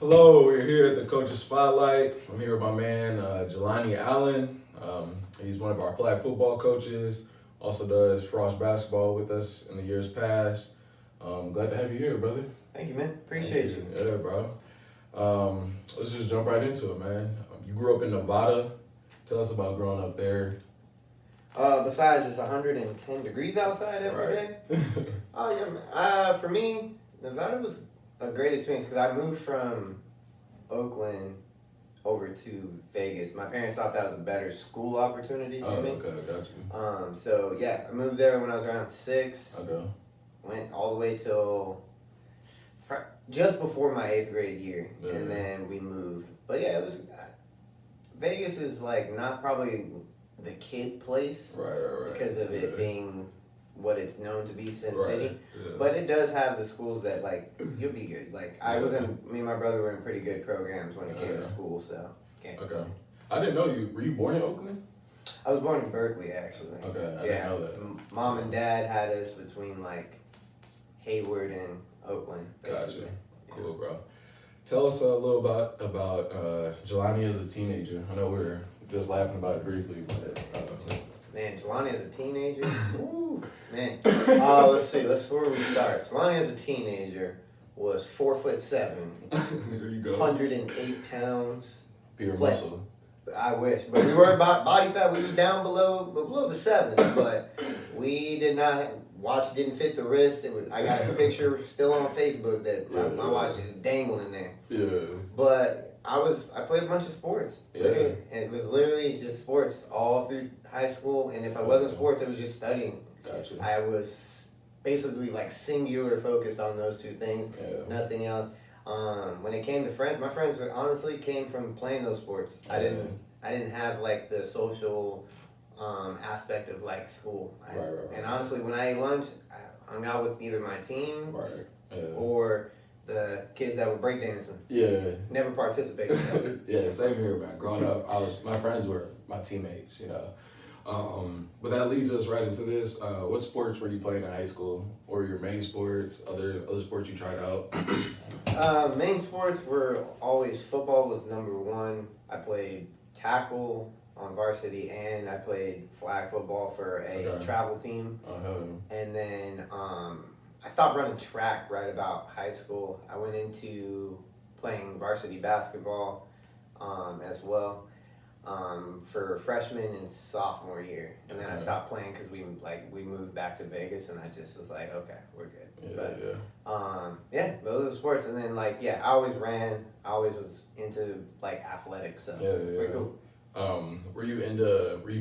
Hello, we're here at the Coach's Spotlight. I'm here with my man, Jelani Allen. He's one of our flag football coaches, also does Frost basketball with us in the years past. Glad to have you here, brother. Thank you, man. Appreciate you. Yeah, bro. Let's just jump right into it, man. You grew up in Nevada. Tell us about growing up there. Besides, it's 110 degrees outside every day. Oh, yeah, man. For me, Nevada was a great experience because I moved from Oakland over to Vegas. My parents thought that was a better school opportunity for me. Okay, got you. So yeah, I moved there when I was around 6. Okay. Went all the way till just before my 8th grade year, Yeah. and then we moved. But yeah, it was Vegas is like not probably the kid place Right. because of it being what it's known to be, Sin Right. City. Yeah. But it does have the schools that like you'll be good. Like I was in, me and my brother were in pretty good programs when it came to school, so can't Okay. complain. I didn't know you. Were you born in Oakland? I was born in Berkeley actually. Okay, I didn't know that. Mom and dad had us between like Hayward and Oakland, basically. Gotcha. Cool, bro. Tell us a little about Jelani as a teenager. I know we were just laughing about it briefly, but Man, Jelani as a teenager, woo, man. Let's see. Where we start. Jelani as a teenager was 4'7", there you go. 108 pounds. Pure muscle. I wish, but we were body fat. We was down below the 7s, but we did not. Watch didn't fit the wrist. I got a picture still on Facebook that my watch is dangling there. Yeah. But I played a bunch of sports. Literally. And it was literally just sports all through high school. And if I wasn't sports, it was just studying. Gotcha. I was basically like singular focused on those two things. Yeah. Nothing else. When it came to friends, my friends honestly came from playing those sports. I didn't have like the social aspect of like school. Right. And honestly, when I ate lunch, I hung out with either my team or the kids that were breakdancing. Yeah. Never participated. Yeah, same here, man. Growing up, my friends were my teammates, you know. But that leads us right into this. What sports were you playing in high school? Or your main sports? Other sports you tried out? Main sports were always football was number one. I played tackle on varsity, and I played flag football for a travel team. And then I stopped running track right about high school. I went into playing varsity basketball as well for freshman and sophomore year, and then I stopped playing because we moved back to Vegas, and I just was like, okay, we're good. Those are the sports. And then I always ran. I always was into like athletics. So pretty cool. Were you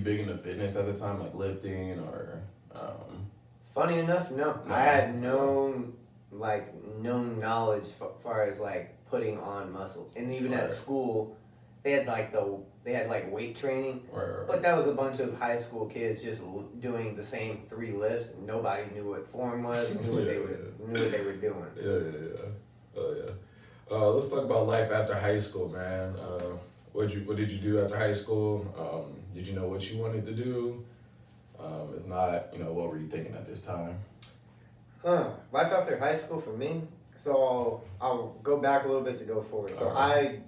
big into fitness at the time, like lifting or? Funny enough, no. I had no knowledge as far as like putting on muscle, and even at school, they had weight training, but that was a bunch of high school kids just doing the same 3 lifts, and nobody knew what form was, knew what they were doing. Let's talk about life after high school, man. What did you do after high school? Did you know what you wanted to do? If not, what were you thinking at this time? Life after high school for me. So I'll go back a little bit to go forward. So I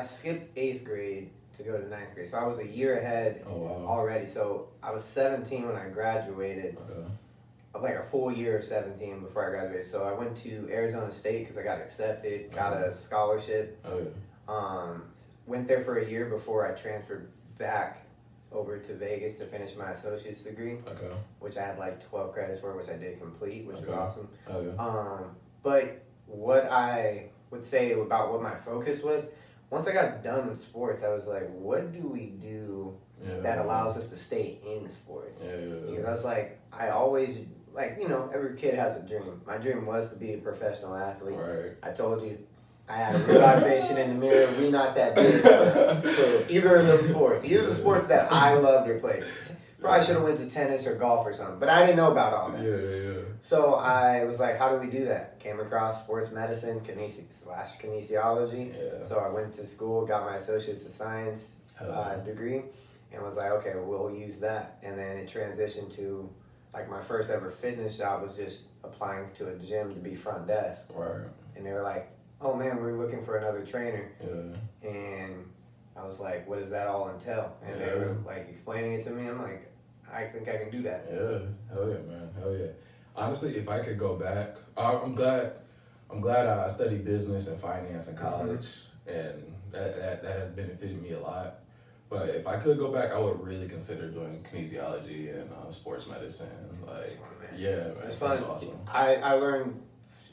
skipped 8th grade to go to 9th grade. So I was a year ahead already. So I was 17 when I graduated. Like a full year of 17 before I graduated. So I went to Arizona State because I got accepted, got a scholarship. Went there for a year before I transferred back over to Vegas to finish my associate's degree, which I had like 12 credits for, which I did complete, which was awesome. But what I would say about what my focus was, once I got done with sports, I was like, what do we do that allows us to stay in sports? Because I was like, I always, every kid has a dream. My dream was to be a professional athlete. I told you, I had a realization in the mirror, we not that big for either of those sports. Either of the sports that I loved or played. Probably should have went to tennis or golf or something, but I didn't know about all that. So I was like, how do we do that? Came across sports medicine, kinesiology. So I went to school, got my associate's of science degree, and was like, okay, we'll use that. And then it transitioned to, like, my first ever fitness job was just applying to a gym to be front desk. And they were like, oh man, we're looking for another trainer. Yeah. And I was like, what does that all entail? And they were like explaining it to me. I'm like, I think I can do that. Yeah, hell yeah, man, hell yeah. Honestly, if I could go back, I'm glad I studied business and finance in college, and that has benefited me a lot. But if I could go back, I would really consider doing kinesiology and sports medicine. Like, fun, yeah, man, it's sounds fun. awesome. I learned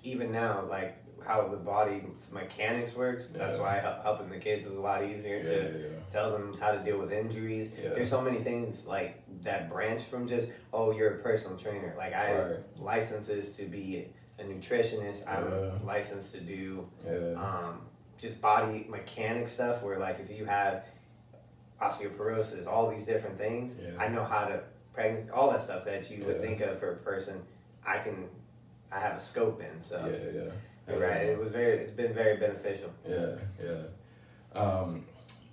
even now, like, how the body mechanics works. That's why helping the kids is a lot easier to tell them how to deal with injuries. There's so many things like that branch from just, oh, you're a personal trainer. Like I licenses to be a nutritionist. I'm licensed to do just body mechanic stuff where like if you have osteoporosis, all these different things, I know how to pregnancy, all that stuff that you would think of for a person, I have a scope in. So you're right. It's been very beneficial.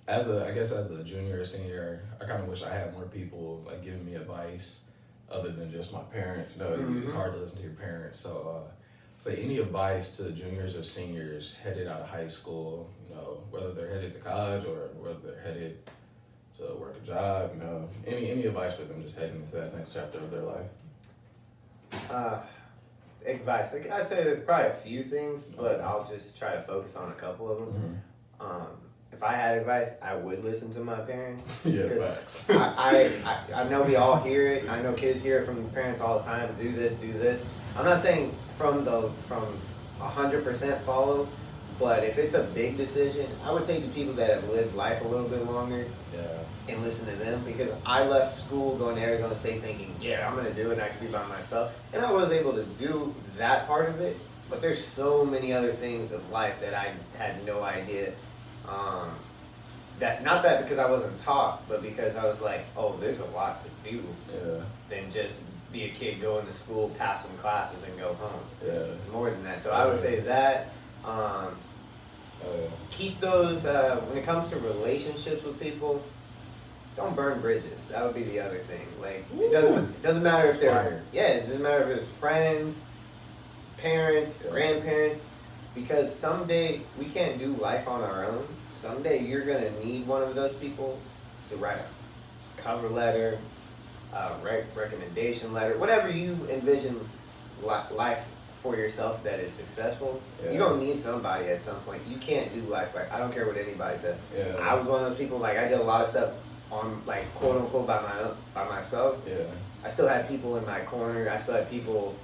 As a junior or senior, I kind of wish I had more people like giving me advice other than just my parents. You know, it's hard to listen to your parents. So, say any advice to juniors or seniors headed out of high school, you know, whether they're headed to college or whether they're headed to work a job, you know, any advice for them just heading into that next chapter of their life? Advice. Like I'd say there's probably a few things, but I'll just try to focus on a couple of them. If I had advice, I would listen to my parents. Facts. I know we all hear it. I know kids hear it from parents all the time. Do this, do this. I'm not saying from 100% follow, but if it's a big decision, I would take the people that have lived life a little bit longer and listen to them, because I left school going to Arizona State thinking, I'm going to do it and I can be by myself. And I was able to do that part of it, but there's so many other things of life that I had no idea. Not that because I wasn't taught, but because I was like, oh, there's a lot to do than just be a kid going to school, pass some classes, and go home. More than that. So I would say that. Keep those, when it comes to relationships with people, don't burn bridges. That would be the other thing. Like, it doesn't matter if they're, it doesn't matter if it's friends, parents, grandparents, because someday we can't do life on our own. Someday you're going to need one of those people to write a cover letter, recommendation letter, whatever you envision life for yourself that is successful. You're going to need somebody at some point. You can't do life right. I don't care what anybody said. I was one of those people, like, I did a lot of stuff on, like, quote unquote by myself. I still had people in my corner. I still had people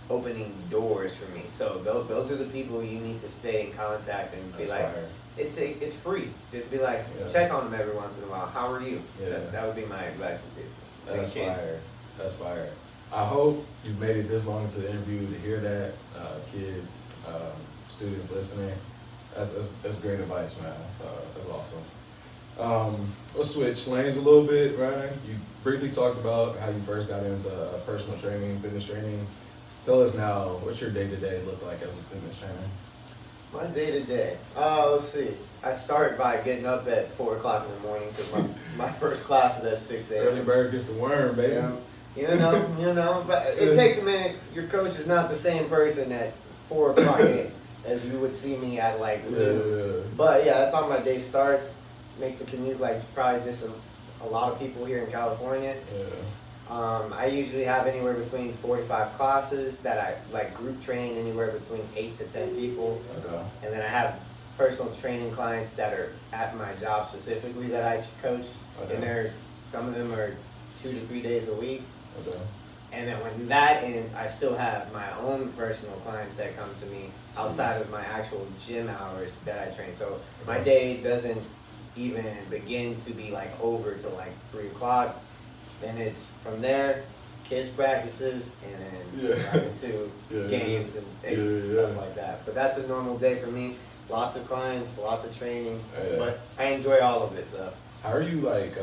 opening doors for me. So those are the people you need to stay in contact and be like, it's free. Just be like, check on them every once in a while. How are you? That would be my advice for people. That's fire. That's fire. I hope you've made it this long to the interview to hear that, kids, students listening. That's great advice, man. So that's awesome. Let's switch lanes a little bit, Ryan. You briefly talked about how you first got into personal training, fitness training. Tell us now, what's your day-to-day look like as a fitness trainer? My day-to-day? Let's see. I start by getting up at 4 o'clock in the morning because my first class is at 6 a.m. Early bird gets the worm, baby. You know, but it takes a minute. Your coach is not the same person at 4 o'clock as you would see me at like noon. But that's how my day starts. Make the commute like probably just a lot of people here in California. I usually have anywhere between 4 to 5 classes that I like group train anywhere between 8 to 10 people. And then I have personal training clients that are at my job specifically that I coach. And some of them are 2 to 3 days a week. And then when that ends, I still have my own personal clients that come to me outside of my actual gym hours that I train. So my day doesn't even begin to be like over till like 3 o'clock. Then it's from there, kids practices, and then right into games and stuff like that. But that's a normal day for me. Lots of clients, lots of training, but I enjoy all of it. So how are you like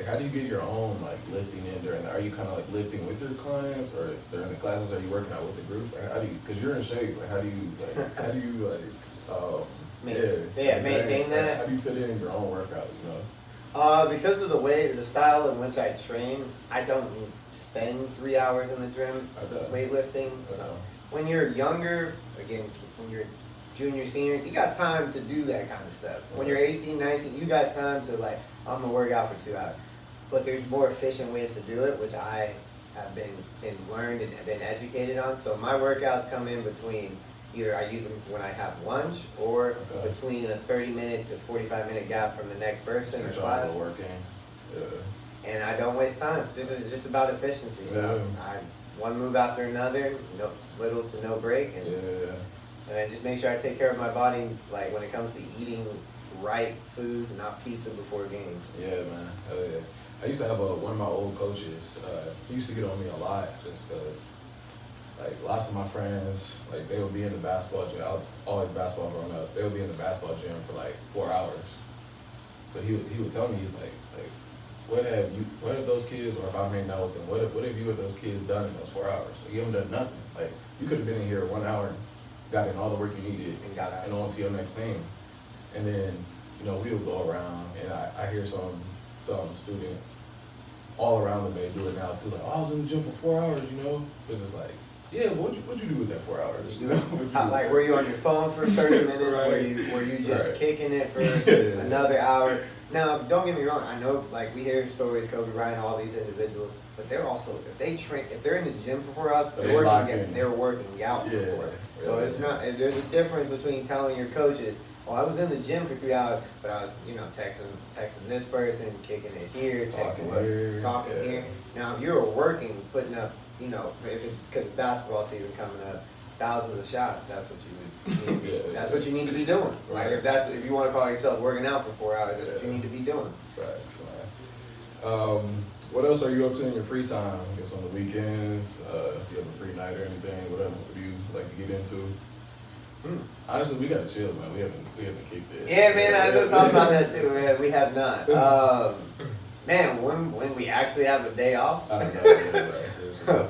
how do you get your own like lifting in during? Are you kind of like lifting with your clients, or during the classes? Are you working out with the groups? Like, how do you? Because you're in shape. Like, how do you maintain that? How do you fit in your own workout? You know. Because of the style in which I train, I don't spend 3 hours in the gym weightlifting. So when you're younger, again, when you're junior, senior, you got time to do that kind of stuff. When you're 18, 19, you got time to like, I'm gonna work out for 2 hours. But there's more efficient ways to do it, which I have been learned and been educated on. So my workouts come in between either I use them when I have lunch or between a 30-minute to 45-minute gap from the next person or class. Working. Yeah. And I don't waste time. It's just about efficiency. So one move after another, little to no break, and then just make sure I take care of my body. Like when it comes to eating right foods, not pizza before games. Yeah, man. Hell yeah. I used to have one of my old coaches. He used to get on me a lot just because, like, lots of my friends, like, they would be in the basketball gym. I was always basketball growing up. They would be in the basketball gym for like 4 hours. But he would tell me, he's like, what have those kids, or if I'm hanging out with them, what have you and those kids done in those 4 hours? Like, you haven't done nothing. Like, you could have been in here 1 hour, got in all the work you needed, and got out, and on to your next thing. And then, we would go around, and I hear some students all around the bay do it now too. Like, I was in the gym for 4 hours, It's just like, yeah, what'd you do with that 4 hours? Like, were you on your phone for 30 minutes? Right. Were you just kicking it for another hour? Now, don't get me wrong. I know, like, we hear stories, Kobe Bryant, all these individuals, but they're also, if they're in the gym for 4 hours, they're working out for 4 hours. So it's not. There's a difference between telling your coaches, "Oh, I was in the gym for 3 hours, but I was, texting this person, kicking it here, talking here." Now, if you're working, putting up, because basketball season coming up, thousands of shots, that's what you would need. That's what you need to be doing. Right. Like if you want to call yourself working out for 4 hours, that's what you need to be doing. Right. What else are you up to in your free time? I guess on the weekends, if you have a free night or anything, whatever. What do you like to get into? Honestly, we gotta chill, man. We haven't kicked it. Yeah, man. I just thought about that too, man. We have not. Man, when we actually have a day off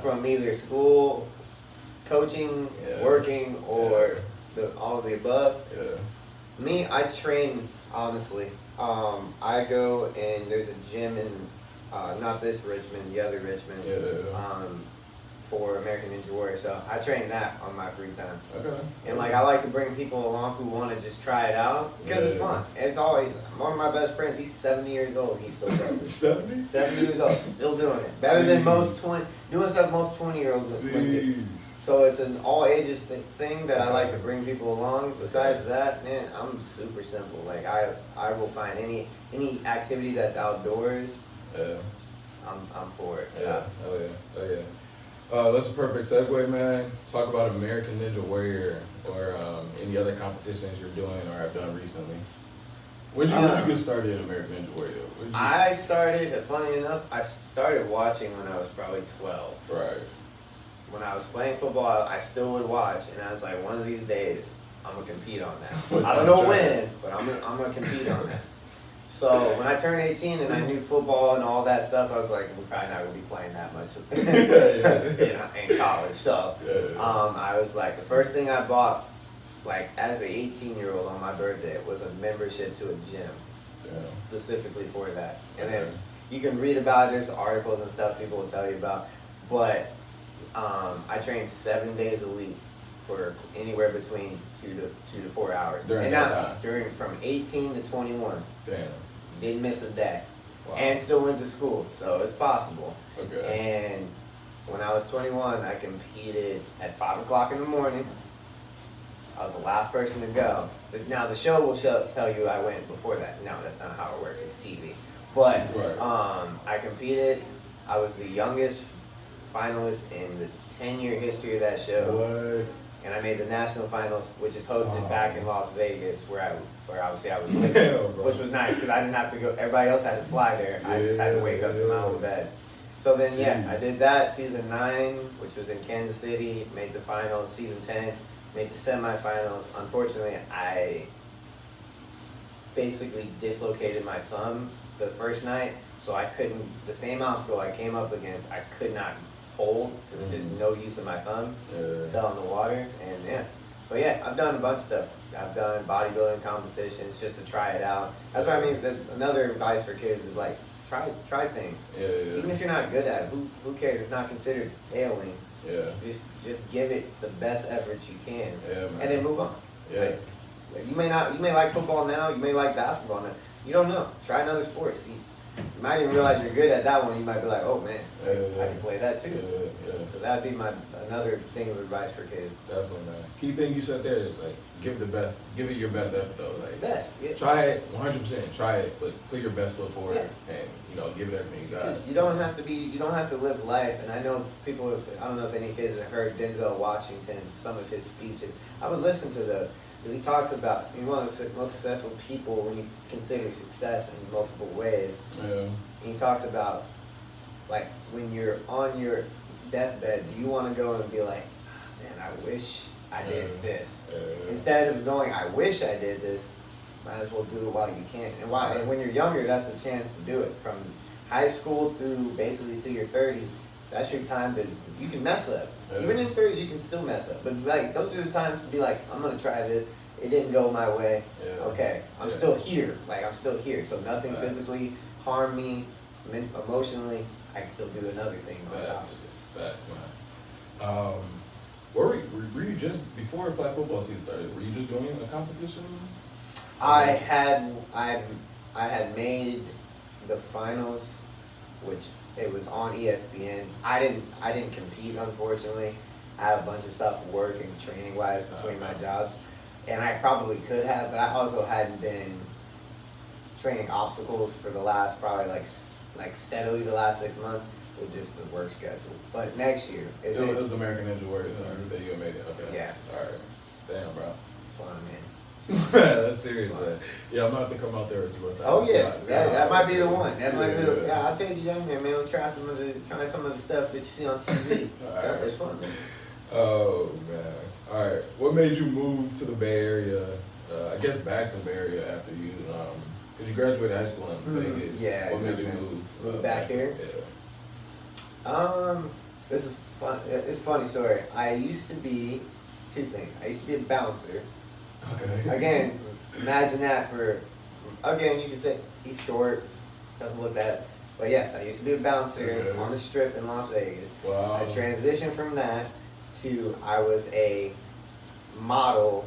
from either school, coaching, working, or all of the above. Yeah. Me, I train, honestly. I go and there's a gym in, not this Richmond, the other Richmond, for American Ninja Warrior. So I train that on my free time. Okay. And I like to bring people along who want to just try it out because it's fun. It's always, one of my best friends, he's 70 years old. He's still doing it. 70? 70 years old, still doing it. Better than doing stuff most 20-year-olds would do. So it's an all ages thing that I like to bring people along. Besides that, man, I'm super simple. Like I will find any activity that's outdoors. Yeah. I'm for it. Yeah. Oh yeah. That's a perfect segue, man. Talk about American Ninja Warrior or any other competitions you're doing or have done recently. When did you get started in American Ninja Warrior? I started, funny enough, I started watching when I was probably 12. Right. When I was playing football, I still would watch, and I was like, one of these days, I'm going to compete on that. I don't know when, but I'm going to compete on that. So when I turned 18 and I knew football and all that stuff, I was like, we're probably not going to be playing that much in college. So I was like, the first thing I bought, like as an 18-year-old on my birthday, was a membership to a gym, specifically for that. And then you can read about it, there's articles and stuff people will tell you about, but I trained 7 days a week for anywhere between 2 to 4 hours. During from 18 to 21. Damn. Didn't miss a day. Wow. And still went to school, so it's possible. Okay. And when I was 21, I competed at 5 o'clock in the morning. I was the last person to go. Now the show will tell you I went before that. No, that's not how it works. It's TV. But I competed. I was the youngest finalist in the 10-year history of that show. What? And I made the national finals, which is hosted back in Las Vegas, where obviously I was living, which was nice because I didn't have to go. Everybody else had to fly there. I just had to wake up in my own bed. So then, I did that. Season 9, which was in Kansas City, made the finals. Season 10, made the semifinals. Unfortunately, I basically dislocated my thumb the first night, so I couldn't. The same obstacle I came up against, I could not hold because of just no use of my thumb. Fell in the water, and but I've done a bunch of stuff. I've done bodybuilding competitions just to try it out. That's what I mean. Another advice for kids is like try things. Even if you're not good at it, who cares? It's not considered failing Yeah. Just give it the best effort you can, Yeah, man. and then move on. Yeah. Like, you may like football now, you may like basketball now. You don't know. Try another sport. See, you might even realize you're good at that one. You might be like, oh man, I can play that too. Yeah. So that'd be another thing of advice for kids. Definitely, man. Key thing you said there is like give it your best effort though. Like Best. Yeah. try it 100%. Try it, but put your best foot forward, and give it everything you got. You don't have to live life. And I know people. I don't know if any kids have heard Denzel Washington, some of his speeches. I would listen to those. He talks about one of the most successful people when you consider success in multiple ways. Yeah. And he talks about, like, when you're on your deathbed, do you want to go and be like, man, I wish I did this. Instead of going, I wish I did this, might as well do it while you can. And when you're younger, that's a chance to do it. From high school through basically to your 30s, that's your time you can mess up. Even in 30s, you can still mess up. But like, those are the times to be like, I'm going to try this. It didn't go my way. Yeah. Okay, I'm still here. Like, I'm still here. So nothing physically harmed me, emotionally. I can still do another thing on top of it. Were you just, before flag football season started, were you just doing a competition? I had made the finals, which it was on ESPN. I didn't compete, unfortunately. I had a bunch of stuff working training wise between my jobs, and I probably could have, but I also hadn't been training obstacles for the last probably like steadily the last 6 months with just the work schedule. But next year, it was American Ninja Warrior that you made it. Okay. Yeah. All right. Damn, bro. It's fun, man. That's serious, man. Yeah, I'm gonna have to come out there with you one time. Oh yes, that might be the one. That might be the. Yeah, I'll take you down there, man. We'll try some of the stuff that you see on TV. Right. It's fun, man. Oh man. All right. What made you move to the Bay Area? I guess back to the Bay Area after you, because you graduated high school in Vegas. Yeah. What made you move back here? Yeah. This is fun. It's a funny story. I used to be two things. I used to be a bouncer. Okay. Again, imagine that you can say he's short, doesn't look that. But yes, I used to be a bouncer on the strip in Las Vegas. Wow. I transitioned from that to I was a model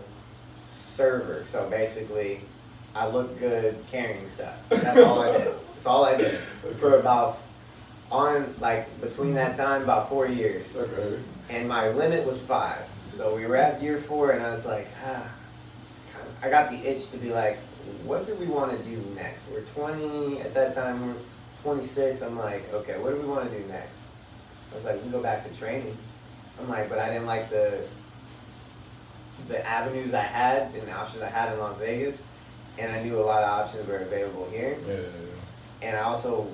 server. So basically, I looked good carrying stuff. That's all I did. That's all I did for between that time, about 4 years. Okay. And my limit was 5. So we were at year 4, and I was like, I got the itch to be like, what do we want to do next? We're 20 at that time. We're 26. I'm like, okay, what do we want to do next? I was like, we can go back to training. I'm like, but I didn't like the avenues I had and the options I had in Las Vegas, and I knew a lot of options were available here. Yeah. And I also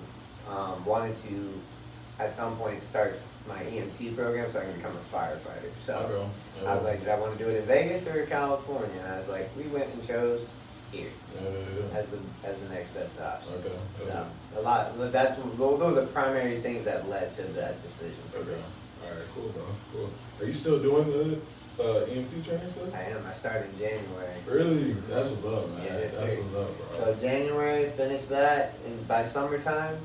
wanted to, at some point, start my EMT program so I can become a firefighter. So I was like, did I want to do it in Vegas or California? And I was like, we went and chose here as the next best option. Okay. So those are the primary things that led to that decision. Okay. All right. Cool, bro. Cool. Are you still doing the EMT training stuff? I am. I started in January. Really? That's what's up, man. Yeah, that's what's up, bro. So January, finished that, and by summertime,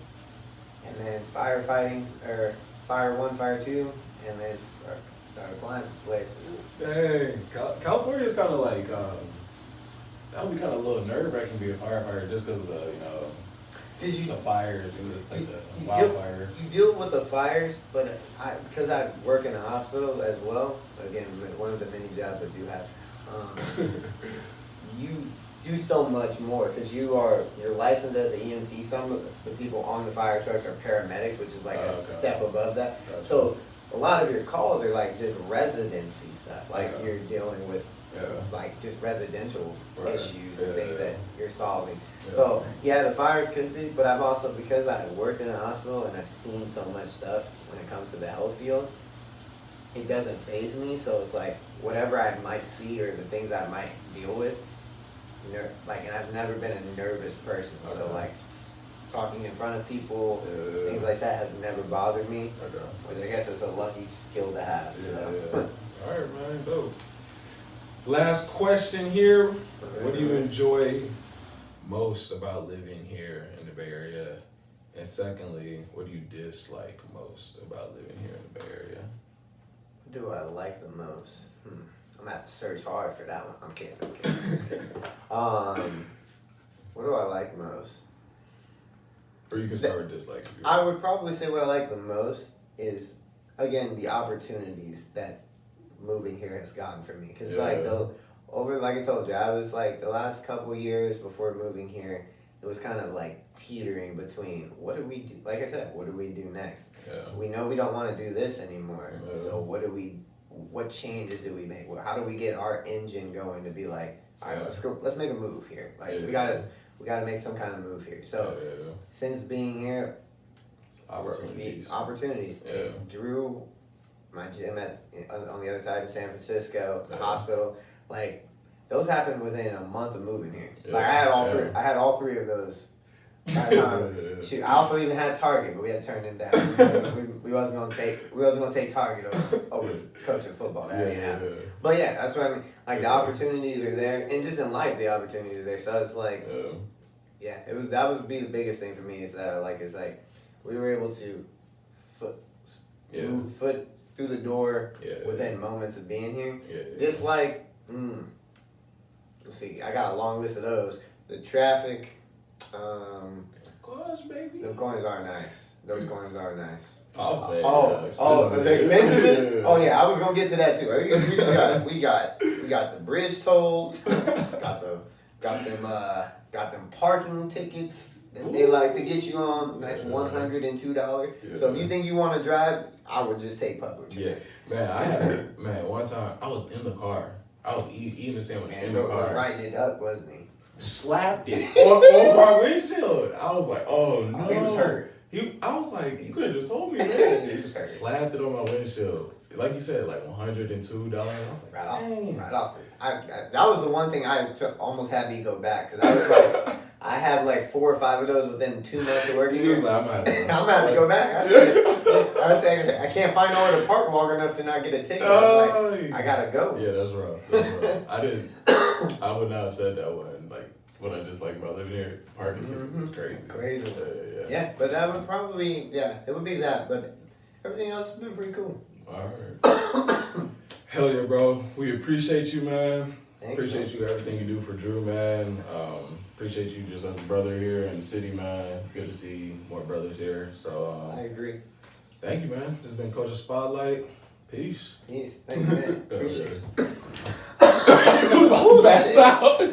and then firefighting or Fire 1, Fire 2, and then start applying for places. Dang, California is kind of like that would be kind of a little nerve-wracking to be a firefighter just because of the fires and the wildfire. You deal with the fires, but because I work in a hospital as well. Again, one of the many jobs I do have. You do so much more because you're licensed as an EMT. Some of the people on the fire trucks are paramedics, which is like a step above that. Gotcha. So a lot of your calls are like just residency stuff, like you're dealing with like just residential issues and things that you're solving. Yeah. So the fires could be, but I've also, because I worked in a hospital and I've seen so much stuff when it comes to the health field, it doesn't faze me. So it's like whatever I might see or the things I might deal with. And I've never been a nervous person, so like talking in front of people, things like that has never bothered me. Which I guess is a lucky skill to have. All right, man, dope. Last question here: what do you enjoy most about living here in the Bay Area? And secondly, what do you dislike most about living here in the Bay Area? do I like the most? I'm gonna have to search hard for that one. I'm kidding. What do I like most? Or you can start with dislike. I would probably say what I like the most is, again, the opportunities that moving here has gotten for me. Because like I told you, I was like the last couple years before moving here, it was kind of like teetering between what do we do? Like I said, what do we do next? Yeah. We know we don't want to do this anymore. Yeah. So what changes do we make? How do we get our engine going to be like, all right, let's make a move here. Like we gotta make some kind of move here. So since being here, opportunities. Yeah. Drew, my gym on the other side in San Francisco, the hospital, like those happened within a month of moving here. Yeah. Like I had all three of those. Shoot, I also even had Target, but we had to turn them down. we wasn't gonna take Target over coaching football. That ain't happening. But yeah, that's what I mean. Like the opportunities are there, and just in life, the opportunities are there. So it's like, that would be the biggest thing for me is that is like we were able to move foot through the door within moments of being here. Dislike, let's see, I got a long list of those. The traffic. Gosh, baby. The coins are nice. Those coins are nice. I'll say. The expensive. Oh yeah, I was gonna get to that too. We got the bridge tolls. got them parking tickets that they like to get you on. Nice $102. Yeah. So if you think you want to drive, I would just take public transit. Yeah, man. One time I was in the car. I was eating a sandwich in the car. Was writing it up, wasn't he? Slapped it on my windshield. I was like, oh no. He was hurt. I was like, you could have just told me, man. He was hurt. Slapped it on my windshield. Like you said, like $102. I was like, right off. That was the one thing I almost had me go back because I was like, I had like 4 or 5 of those within 2 months of working. He was like, I'm gonna have to go back. I said, I can't find nowhere to park long enough to not get a ticket. I gotta go. Yeah, that's rough. I would not have said that one. Like what I just like about living here, parking tickets is crazy. Crazy. Yeah, but that would probably it would be that. But everything else has been pretty cool. All right. Hell yeah, bro. We appreciate you, man. Appreciate you everything you do for Drew, man. Appreciate you just as a brother here in the city, man. Good to see more brothers here. So I agree. Thank you, man. This has been Coach's Spotlight. Peace. Thank you, man. Appreciate it. That's out.